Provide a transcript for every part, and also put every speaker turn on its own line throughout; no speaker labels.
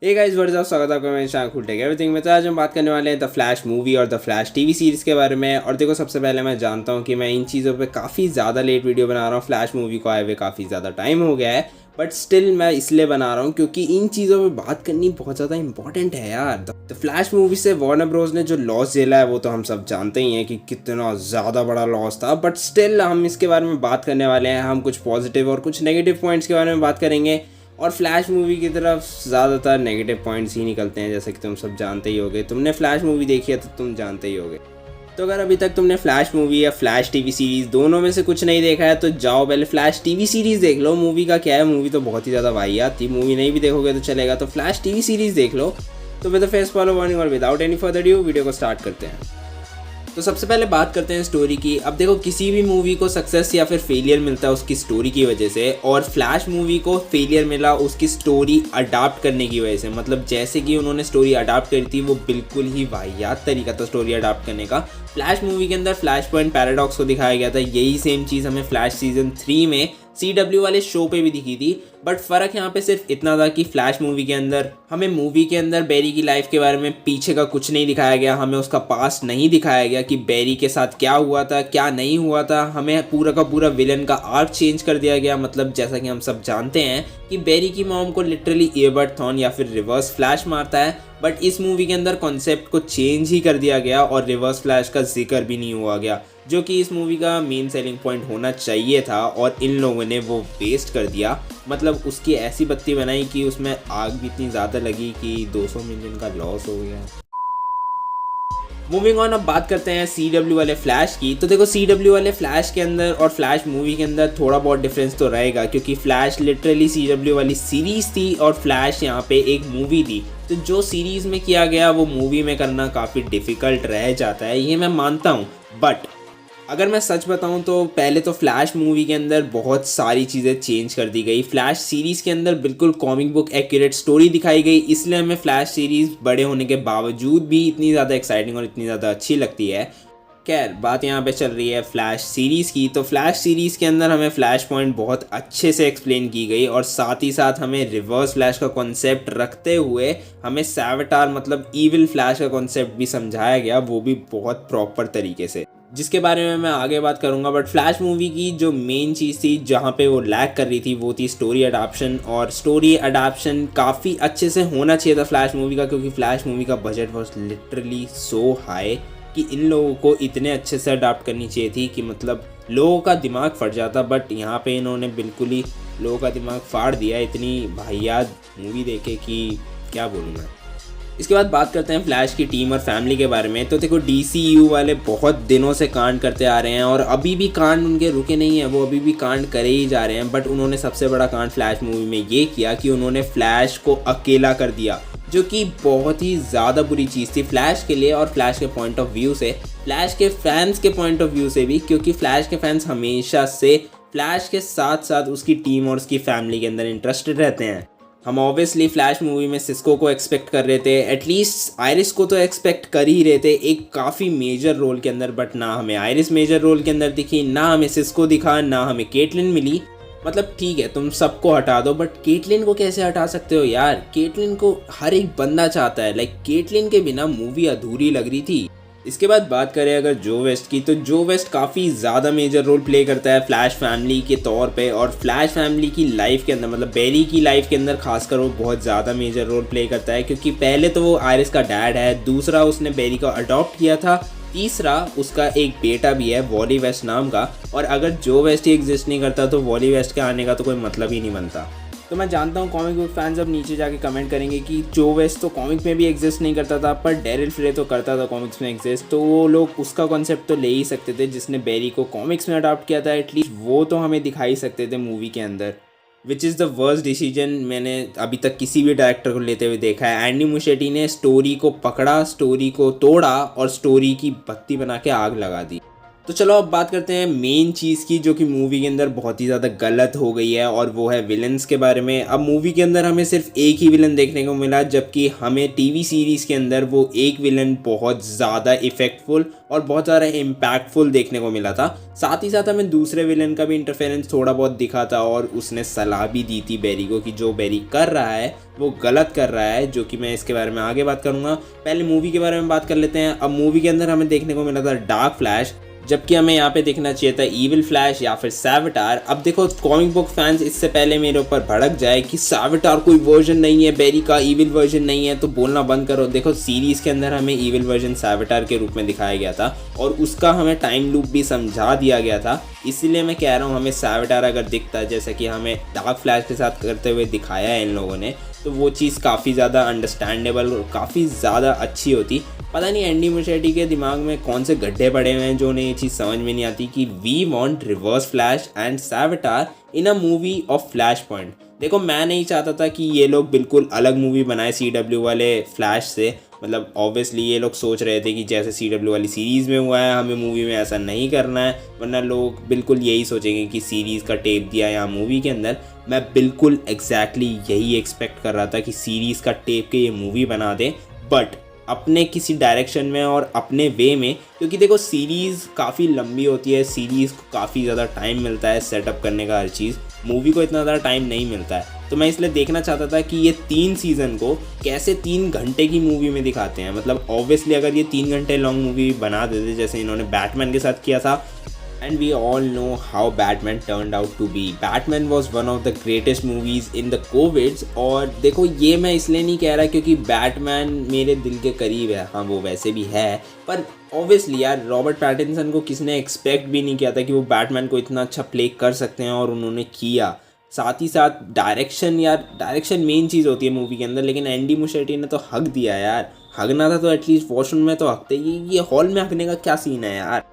Hey guys what's up, स्वागत है आपका मेरे चैनल कूल टेक एवरीथिंग में। तो आज हम बात करने वाले हैं द फ्लैश मूवी और द फ्लैश टीवी सीरीज़ के बारे में। और देखो, सबसे पहले मैं जानता हूँ कि मैं इन चीज़ों पे काफ़ी ज़्यादा लेट वीडियो बना रहा हूँ। फ्लैश मूवी को आए हुए काफ़ी ज़्यादा टाइम हो गया है, बट स्टिल मैं इसलिए बना रहा हूँ क्योंकि इन चीज़ों पे बात करनी बहुत ज़्यादा इंपॉर्टेंट है यार। द फ्लैश मूवी से वार्नर ब्रोस ने जो लॉस झेला है वो तो हम सब जानते ही हैं कि कितना ज़्यादा बड़ा लॉस था, बट स्टिल हम इसके बारे में बात करने वाले हैं। हम कुछ पॉजिटिव और कुछ नेगेटिव पॉइंट्स के बारे में बात करेंगे। और फ्लैश मूवी की तरफ ज़्यादातर नेगेटिव पॉइंट्स ही निकलते हैं, जैसे कि तुम सब जानते ही होगे। तुमने फ्लैश मूवी देखी है तो तुम जानते ही होगे। तो अगर अभी तक तुमने फ्लैश मूवी या फ्लैश टीवी सीरीज़ दोनों में से कुछ नहीं देखा है तो जाओ पहले फ्लैश टीवी सीरीज़ देख लो। मूवी का क्या है, मूवी तो बहुत ही ज़्यादा वाहियात थी। मूवी नहीं भी देखोगे तो चलेगा, तो फ्लैश टीवी सीरीज़ देख लो। तो with the face follow warning और without any further due video को स्टार्ट करते हैं। तो सबसे पहले बात करते हैं स्टोरी की। अब देखो, किसी भी मूवी को सक्सेस या फिर फेलियर मिलता है उसकी स्टोरी की वजह से, और फ्लैश मूवी को फेलियर मिला उसकी स्टोरी अडाप्ट करने की वजह से। मतलब जैसे कि उन्होंने स्टोरी अडाप्ट करी थी वो बिल्कुल ही वाहियात तरीका था स्टोरी अडाप्ट करने का। फ्लैश मूवी के अंदर फ्लैश पॉइंट पैराडॉक्स को दिखाया गया था। यही सेम चीज़ हमें फ्लैश सीजन 3 में CW वाले शो पे भी दिखी थी, बट फ़र्क यहाँ पे सिर्फ इतना था कि फ्लैश मूवी के अंदर हमें मूवी के अंदर बैरी की लाइफ के बारे में पीछे का कुछ नहीं दिखाया गया। हमें उसका पास्ट नहीं दिखाया गया कि बैरी के साथ क्या हुआ था क्या नहीं हुआ था। हमें पूरा का पूरा विलन का आर्क चेंज कर दिया गया। मतलब जैसा कि हम सब जानते हैं कि बैरी की मॉम को लिटरली एबर्ट थॉन या फिर रिवर्स फ्लैश मारता है, बट इस मूवी के अंदर कॉन्सेप्ट को चेंज ही कर दिया गया और रिवर्स फ्लैश का जिक्र भी नहीं हुआ गया, जो कि इस मूवी का मेन सेलिंग पॉइंट होना चाहिए था। और इन लोगों ने वो वेस्ट कर दिया। मतलब उसकी ऐसी बत्ती बनाई कि उसमें आग भी इतनी ज़्यादा लगी कि 200 मिलियन का लॉस हो गया। मूविंग ऑन, अब बात करते हैं CW वाले फ्लैश की। तो देखो, CW वाले फ्लैश के अंदर और फ्लैश मूवी के अंदर थोड़ा बहुत डिफरेंस तो रहेगा, क्योंकि फ्लैश लिटरली CW वाली सीरीज़ थी और फ्लैश यहाँ पे एक मूवी थी। तो जो सीरीज़ में किया गया वो मूवी में करना काफ़ी डिफ़िकल्ट रह जाता है, ये मैं मानता हूँ। बट अगर मैं सच बताऊं तो पहले तो फ्लैश मूवी के अंदर बहुत सारी चीज़ें चेंज कर दी गई। फ्लैश सीरीज़ के अंदर बिल्कुल कॉमिक बुक एक्यूरेट स्टोरी दिखाई गई, इसलिए हमें फ्लैश सीरीज़ बड़े होने के बावजूद भी इतनी ज़्यादा एक्साइटिंग और इतनी ज़्यादा अच्छी लगती है। खैर, बात यहाँ पे चल रही है फ्लैश सीरीज़ की। तो फ्लैश सीरीज़ के अंदर हमें फ्लैश पॉइंट बहुत अच्छे से एक्सप्लेन की गई, और साथ ही साथ हमें रिवर्स फ्लैश का कॉन्सेप्ट रखते हुए हमें सैवटार मतलब ईविल फ्लैश का कॉन्सेप्ट भी समझाया गया, वो भी बहुत प्रॉपर तरीके से, जिसके बारे में मैं आगे बात करूंगा। बट फ्लैश मूवी की जो मेन चीज़ थी जहाँ पे वो लैग कर रही थी वो थी स्टोरी अडाप्शन। और स्टोरी अडाप्शन काफ़ी अच्छे से होना चाहिए था फ्लैश मूवी का, क्योंकि फ्लैश मूवी का budget was literally so high कि इन लोगों को इतने अच्छे से अडाप्ट करनी चाहिए थी कि मतलब लोगों का दिमाग फट जाता। बट यहाँ पे इन्होंने बिल्कुल ही लोगों का दिमाग फाड़ दिया इतनी वाहियात मूवी देखे कि क्या बोलूँ मैं। इसके बाद बात करते हैं फ्लैश की टीम और फैमिली के बारे में। तो देखो, DCU वाले बहुत दिनों से कांड करते आ रहे हैं और अभी भी कांड उनके रुके नहीं हैं, वो अभी भी कांड करे ही जा रहे हैं। बट उन्होंने सबसे बड़ा कांड फ्लैश मूवी में ये किया कि उन्होंने फ्लैश को अकेला कर दिया, जो कि बहुत ही ज़्यादा बुरी चीज़ थी फ्लैश के लिए और फ्लैश के पॉइंट ऑफ व्यू से, फ्लैश के फैंस के पॉइंट ऑफ व्यू से भी, क्योंकि फ्लैश के फैंस हमेशा से फ्लैश के साथ साथ उसकी टीम और उसकी फैमिली के अंदर इंटरेस्टेड रहते हैं। हम ऑब्वियसली फ्लैश मूवी में सिस्को को एक्सपेक्ट कर रहे थे, एटलीस्ट आयरिस को तो एक्सपेक्ट कर ही रहे थे एक काफ़ी मेजर रोल के अंदर। बट ना हमें आयरिस मेजर रोल के अंदर दिखी, ना हमें सिस्को दिखा, ना हमें केटलिन मिली। मतलब ठीक है, तुम सबको हटा दो, बट केटलिन को कैसे हटा सकते हो यार? केटलिन को हर एक बंदा चाहता है। लाइक केटलिन के बिना मूवी अधूरी लग रही थी। इसके बाद बात करें अगर जो वेस्ट की, तो जो वेस्ट काफ़ी ज़्यादा मेजर रोल प्ले करता है फ्लैश फैमिली के तौर पे, और फ्लैश फैमिली की लाइफ के अंदर मतलब बैरी की लाइफ के अंदर खासकर वो बहुत ज़्यादा मेजर रोल प्ले करता है। क्योंकि पहले तो वो आयरिस का डैड है, दूसरा उसने बैरी को अडॉप्ट किया था, तीसरा उसका एक बेटा भी है वॉली वेस्ट नाम का। और अगर जो वेस्ट ही एग्जिस्ट नहीं करता तो वॉली वेस्ट के आने का तो कोई मतलब ही नहीं बनता। तो मैं जानता हूँ कॉमिक बुक फैंस अब नीचे जाके कमेंट करेंगे कि जो वेस्ट तो कॉमिक में भी एग्जिस्ट नहीं करता था, पर डेरिल फ्रे तो करता था कॉमिक्स में एग्जिस्ट। तो वो लोग उसका कॉन्सेप्ट तो ले ही सकते थे जिसने बैरी को कॉमिक्स में अडॉप्ट किया था, एटलीस्ट वो तो हमें दिखा ही सकते थे मूवी के अंदर। Which is the worst decision मैंने अभी तक किसी भी डायरेक्टर को लेते हुए देखा है। एंडी मुशेटी ने स्टोरी को पकड़ा, स्टोरी को तोड़ा और स्टोरी की बत्ती बना के आग लगा दी। तो चलो अब बात करते हैं मेन चीज़ की, जो कि मूवी के अंदर बहुत ही ज़्यादा गलत हो गई है, और वो है विलन्स के बारे में। अब मूवी के अंदर हमें सिर्फ एक ही विलन देखने को मिला, जबकि हमें टीवी सीरीज़ के अंदर वो एक विलन बहुत ज़्यादा इफेक्टफुल और बहुत ज़्यादा इम्पैक्टफुल देखने को मिला था। साथ ही साथ हमें दूसरे विलन का भी इंटरफेरेंस थोड़ा बहुत दिखा था, और उसने सलाह भी दी थी बैरी को कि जो बैरी कर रहा है वो गलत कर रहा है, जो कि मैं इसके बारे में आगे बात करूँगा। पहले मूवी के बारे में बात कर लेते हैं। अब मूवी के अंदर हमें देखने को मिला था डार्क फ्लैश, जबकि हमें यहाँ पे देखना चाहिए था ईविल फ्लैश या फिर सैविटार। अब देखो, कॉमिक बुक फैंस इससे पहले मेरे ऊपर भड़क जाए कि सैविटार कोई वर्जन नहीं है बैरी का, ईविल वर्जन नहीं है, तो बोलना बंद करो। देखो, सीरीज़ के अंदर हमें ईविल वर्जन सैविटार के रूप में दिखाया गया था, और उसका हमें टाइम लूप भी समझा दिया गया था। इसीलिए मैं कह रहा हूँ, हमें सैविटार अगर दिखता है जैसे कि हमें डार्क फ्लैश के साथ करते हुए दिखाया है इन लोगों ने, तो वो चीज़ काफ़ी ज़्यादा अंडरस्टैंडेबल और काफ़ी ज़्यादा अच्छी होती। पता नहीं एंडी मुschietti के दिमाग में कौन से गड्ढे पड़े हुए हैं जो उन्हें ये चीज़ समझ में नहीं आती कि we want reverse flash and Savitar in a movie of flash point. देखो, मैं नहीं चाहता था कि ये लोग बिल्कुल अलग मूवी बनाए CW वाले फ्लैश से। मतलब ऑब्वियसली ये लोग सोच रहे थे कि जैसे CW वाली सीरीज़ में हुआ है, हमें मूवी में ऐसा नहीं करना है, वरना लोग बिल्कुल यही सोचेंगे कि सीरीज़ का टेप दिया यहाँ मूवी के अंदर। मैं बिल्कुल एग्जैक्टली यही एक्सपेक्ट कर रहा था कि सीरीज़ का टेप के ये मूवी बना दें, बट अपने किसी डायरेक्शन में और अपने वे में। क्योंकि देखो, सीरीज़ काफ़ी लंबी होती है, सीरीज़ को काफ़ी ज़्यादा टाइम मिलता है सेटअप करने का हर चीज़, मूवी को इतना ज़्यादा टाइम नहीं मिलता है। तो मैं इसलिए देखना चाहता था कि ये 3 सीज़न को कैसे 3 घंटे की मूवी में दिखाते हैं। मतलब ऑब्वियसली अगर ये 3 घंटे लॉन्ग मूवी बना देते जैसे इन्होंने बैटमैन के साथ किया था, and we all know how Batman turned out to be. Batman was one of the greatest movies in the COVIDs। और देखो, ये मैं इसलिए नहीं कह रहा क्योंकि बैटमैन मेरे दिल के करीब है, हाँ वो वैसे भी है, पर ऑब्वियसली यार रॉबर्ट पैटिंसन को किसने एक्सपेक्ट भी नहीं किया था कि वो बैटमैन को इतना अच्छा प्ले कर सकते हैं, और उन्होंने किया। साथ ही साथ डायरेक्शन, यार डायरेक्शन मेन चीज़ होती है मूवी के अंदर, लेकिन एंडी मुschietti ने तो हक दिया यार। हकना था तो एटलीस्ट वॉशरूम में तो हकते। ये हॉल में हकने का क्या सीन है यार।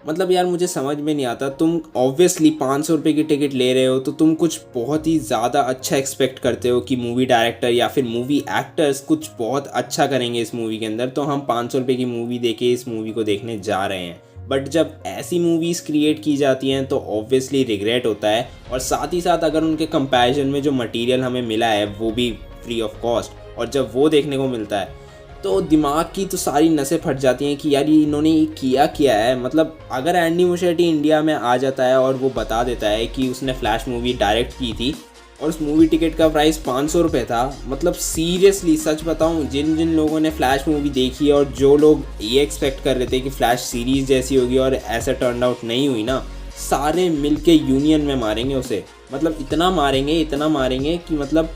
मतलब यार मुझे समझ में नहीं आता, तुम ऑब्वियसली 500 रुपये की टिकट ले रहे हो तो तुम कुछ बहुत ही ज़्यादा अच्छा एक्सपेक्ट करते हो कि मूवी डायरेक्टर या फिर मूवी एक्टर्स कुछ बहुत अच्छा करेंगे इस मूवी के अंदर, तो हम 500 रुपये की मूवी देके इस मूवी को देखने जा रहे हैं। बट जब ऐसी मूवीज़ क्रिएट की जाती हैं तो ऑब्वियसली रिग्रेट होता है। और साथ ही साथ अगर उनके कंपैरिजन में जो मटेरियल हमें मिला है वो भी फ्री ऑफ कॉस्ट, और जब वो देखने को मिलता है तो दिमाग की तो सारी नसें फट जाती हैं कि यार ये इन्होंने ये किया है। मतलब अगर एंडी मुschietti इंडिया में आ जाता है और वो बता देता है कि उसने फ्लैश मूवी डायरेक्ट की थी और उस मूवी टिकट का प्राइस 500 रुपये था, मतलब सीरियसली सच बताऊं, जिन जिन लोगों ने फ्लैश मूवी देखी है और जो लोग ये एक्सपेक्ट कर रहे थे कि फ्लैश सीरीज़ जैसी होगी और ऐसा टर्न आउट नहीं हुई ना, सारे मिलके यूनियन में मारेंगे उसे। मतलब इतना मारेंगे कि मतलब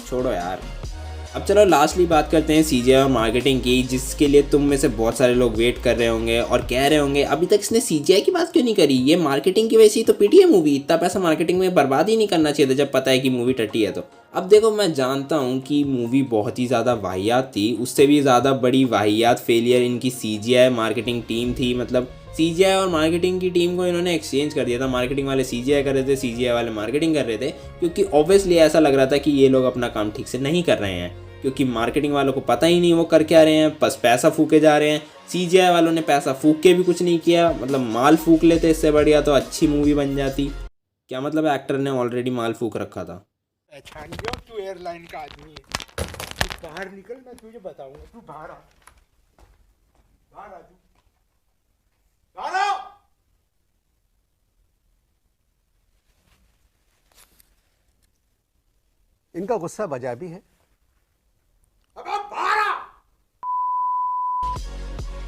छोड़ो यार। अब चलो लास्टली बात करते हैं CGI और मार्केटिंग की, जिसके लिए तुम में से बहुत सारे लोग वेट कर रहे होंगे और कह रहे होंगे अभी तक इसने CGI की बात क्यों नहीं करी, ये मार्केटिंग की वजह से तो पिटी है मूवी, इतना पैसा मार्केटिंग में बर्बाद ही नहीं करना चाहिए था जब पता है कि मूवी टट्टी है। तो अब देखो, मैं जानता हूँ कि मूवी बहुत ही ज़्यादा वाहियात थी, उससे भी ज़्यादा बड़ी वाहियात फेलियर इनकी CGI मार्केटिंग टीम थी। मतलब CGI और मार्केटिंग की टीम को इन्होंने एक्सचेंज कर दिया था, मार्केटिंग वाले CGI कर रहे थे, CGI वाले मार्केटिंग कर रहे थे, क्योंकि ऑब्वियसली ऐसा लग रहा था कि ये लोग अपना काम ठीक से नहीं कर रहे हैं, क्योंकि मार्केटिंग वालों को पता ही नहीं वो कर क्या रहे हैं, बस पैसा फूके जा रहे हैं। CGI वालों ने पैसा फूक के भी कुछ नहीं किया, मतलब माल फूक लेते, इससे बढ़िया तो अच्छी मूवी बन जाती। क्या मतलब एक्टर ने ऑलरेडी माल फूक रखा था।
तू एयरलाइन का आदमी है, तू बाहर निकल, मैं तुझे बताऊंगा, तू बाहर आ, बाहर आ, तू बाहर आ।
इनका गुस्सा बजा भी है।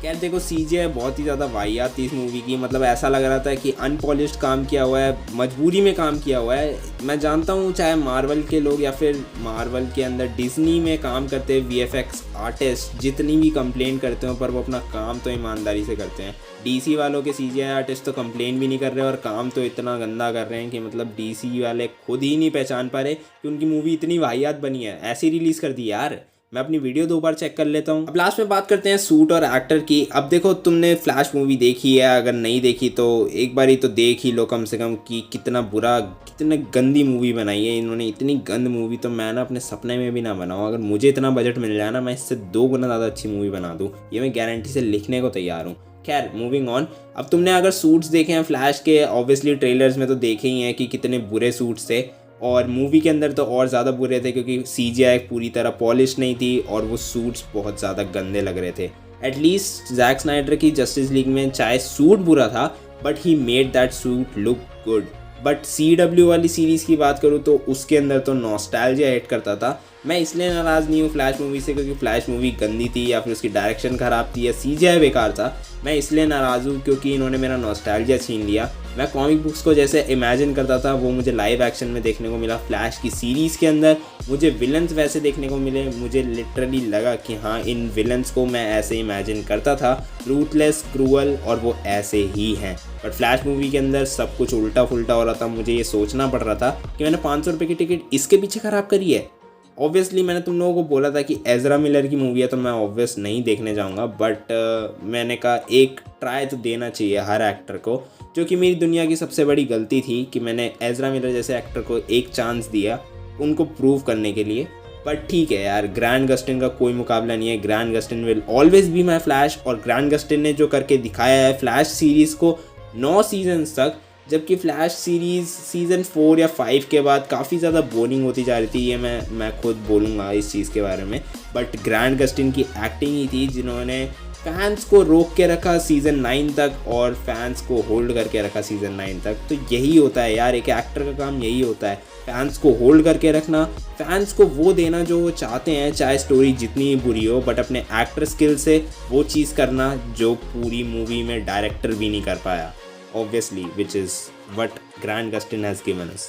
खैर देखो, CGI बहुत ही ज़्यादा वाहियात थी इस मूवी की। मतलब ऐसा लग रहा था कि अनपॉलिश्ड काम किया हुआ है, मजबूरी में काम किया हुआ है। मैं जानता हूँ चाहे मार्वल के लोग या फिर मार्वल के अंदर डिज्नी में काम करते VFX आर्टिस्ट जितनी भी कंप्लेन करते हो, पर वो अपना काम तो ईमानदारी से करते हैं। DC वालों के CGI आर्टिस्ट तो कंप्लेन भी नहीं कर रहे और काम तो इतना गंदा कर रहे हैं कि मतलब DC वाले खुद ही नहीं पहचान पा रहे कि उनकी मूवी इतनी वाहियात बनी है, ऐसे रिलीज़ कर दी यार। मैं अपनी वीडियो 2 बार चेक कर लेता हूँ। अब लास्ट में बात करते हैं सूट और एक्टर की। अब देखो, तुमने फ्लैश मूवी देखी है, अगर नहीं देखी तो एक बार ही तो देख ही लो कम से कम कि कितना बुरा, कितनी गंदी मूवी बनाई है इन्होंने। इतनी गंद मूवी तो मैं ना अपने सपने में भी ना बनाऊँ। अगर मुझे इतना बजट मिल जाए ना, मैं इससे 2 गुना ज़्यादा अच्छी मूवी बना दूँ, ये मैं गारंटी से लिखने को तैयार हूँ। खैर मूविंग ऑन। अब तुमने अगर सूट्स देखे हैं फ्लैश के, ऑब्वियसली ट्रेलर्स में तो देखे ही हैं कि कितने बुरे सूट्स थे, और मूवी के अंदर तो और ज़्यादा बुरे थे क्योंकि CGI पूरी तरह पॉलिश नहीं थी और वो सूट्स बहुत ज़्यादा गंदे लग रहे थे। एटलीस्ट जैक स्नाइडर की जस्टिस लीग में चाहे सूट बुरा था but he made that suit look good. But CW वाली सीरीज़ की बात करूँ तो उसके अंदर तो नॉस्टैल्जिया हिट करता था। मैं इसलिए नाराज़ नहीं हूँ फ्लैश मूवी से क्योंकि फ्लैश मूवी गंदी थी या फिर उसकी डायरेक्शन ख़राब थी या CGI बेकार था। मैं इसलिए नाराज़ हूँ क्योंकि इन्होंने मेरा नॉस्टैल्जिया छीन लिया। मैं कॉमिक बुक्स को जैसे इमेजिन करता था वो मुझे लाइव एक्शन में देखने को मिला फ्लैश की सीरीज़ के अंदर। मुझे विलन्स वैसे देखने को मिले, मुझे लिटरली लगा कि हाँ इन विलन्स को मैं ऐसे इमेजिन करता था, रूथलेस, क्रूअल, और वो ऐसे ही हैं। बट फ्लैश मूवी के अंदर सब कुछ उल्टा फुल्टा हो रहा था। मुझे ये सोचना पड़ रहा था कि मैंने 500 रुपये की टिकट इसके पीछे ख़राब करी है। ऑब्वियसली मैंने तुम लोगों को बोला था कि एजरा मिलर की मूवी है तो मैं ऑब्वियस नहीं देखने जाऊंगा, बट मैंने कहा एक ट्राई तो देना चाहिए हर एक्टर को, जो कि मेरी दुनिया की सबसे बड़ी गलती थी कि मैंने एजरा मिलर जैसे एक्टर को एक चांस दिया उनको प्रूव करने के लिए। बट ठीक है यार, ग्रैंड गस्टिन का कोई मुकाबला नहीं है। Grant Gustin will always be my Flash, और ग्रैंड गस्टिन ने जो करके दिखाया है फ्लैश सीरीज़ को 9 सीजन्स तक, जबकि फ्लैश सीरीज़ सीज़न 4 या 5 के बाद काफ़ी ज़्यादा बोरिंग होती जा रही थी, ये मैं खुद बोलूँगा इस चीज़ के बारे में। बट ग्रैंड गस्टिन की एक्टिंग ही थी जिन्होंने फैंस को रोक के रखा सीज़न 9 तक और फैंस को होल्ड करके रखा सीज़न 9 तक। तो यही होता है यार, एक एक्टर का काम यही होता है, फैंस को होल्ड करके रखना, फैंस को वो देना जो वो चाहते हैं, चाहे स्टोरी जितनी ही बुरी हो, बट अपने एक्टर स्किल से वो चीज़ करना जो पूरी मूवी में डायरेक्टर भी नहीं कर पाया obviously, which is what Grant Gustin has given us.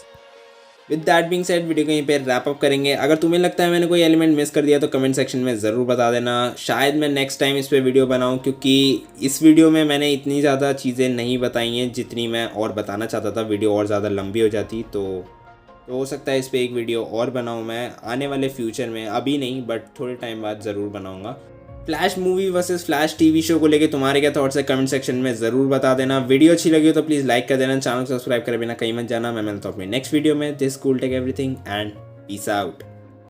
With that being said, video कहीं पे रैप अप करेंगे। अगर तुम्हें लगता है मैंने कोई एलिमेंट मिस कर दिया तो कमेंट सेक्शन में ज़रूर बता देना। शायद मैं नेक्स्ट टाइम इस पे वीडियो बनाऊं क्योंकि इस वीडियो में मैंने इतनी ज़्यादा चीज़ें नहीं बताई हैं जितनी मैं और बताना चाहता था। वीडियो और ज़्यादा लंबी हो जाती तो हो सकता है इस पर एक वीडियो और बनाऊँ मैं आने वाले फ्यूचर में, अभी नहीं बट थोड़े टाइम बाद ज़रूर बनाऊँगा। Flash movie versus flash TV show को लेके तुम्हारे क्या थॉट्स है कमेंट सेक्शन में ज़रूर बता देना। वीडियो अच्छी लगी हो तो प्लीज़ लाइक कर देना, चैनल को सब्सक्राइब करे बिना कहीं मत जाना। मैं मिलता हूँ अपनी नेक्स्ट वीडियो में। This cool take everything and peace out.